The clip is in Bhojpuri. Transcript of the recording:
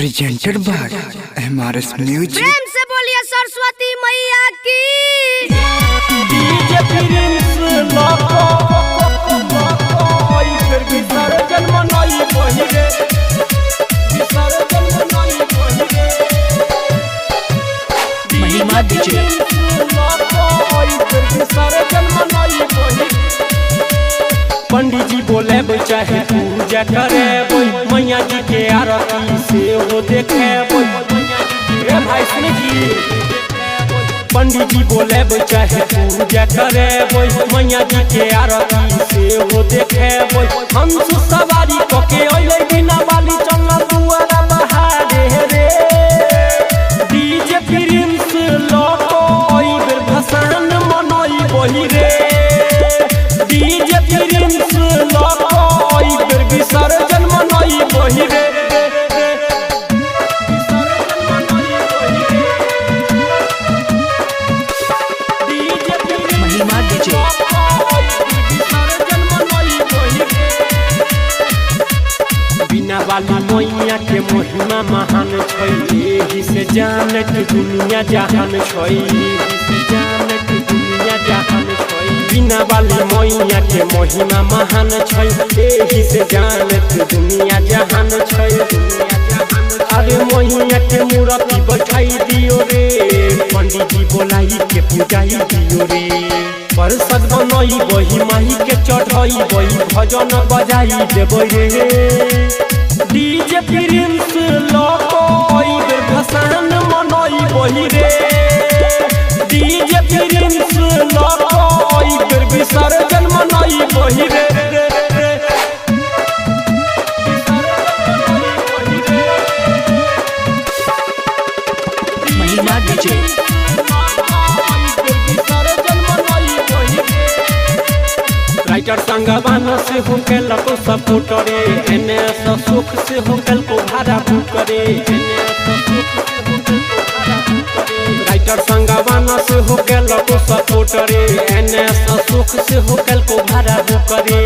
Presented by MRS music. प्रेम से बोलिए सरस्वती मैया की। डीजे प्रिंस लोको ओई फिर विसर्जन मनाई पहिरे विसर्जन मनाई पहिरे महिमा डीजे लोको ओई फिर विसर्जन मनाई पहिरे पंडित जी बोले चाहे पूजा करे मैया जी के आरती से हो देखे रे भाई सुन जी। पंडित जी बोले चाहे पूजा करे मैया जी के आरती से हो देखे हम सवारी कके अइले बिना वाली चलना दुआरा बहारे रे डीजे प्रिंस लोको ओई बेर भसान मनई बही रे डीजे प्रिंस लोको ओई बेर विसर्जन मनई बही रे महिमा डीजे बिना वाली मैया के महिमा महान छै एही से जानत दुनिया जहान छै एही से जानत दुनिया जहान छै बिना वाली मैया के महिमा महान छै एही से जानत दुनिया जहान छै अरे मैया के मूर्ति बैठाई दियो रे पंडित जी बोलाई के पूजाई दियो रे परसद बनई बही माही के चढ़ई बही भजन बजाई देबै रे डीजे प्रिंस लोको ओई बेर भसान मनई बही रे डीजे प्रिंस लोको ओई बेर विसर्जन मनई बही रे महिमा डीजे राइटर संगवान से हो केल को सपोर्ट रे एने सुख से हो केल को भाड़ा बुक रे राइटर संगवान से हो केल को सपोर्ट रे एने सुख से हो केल को भाड़ा बुक रे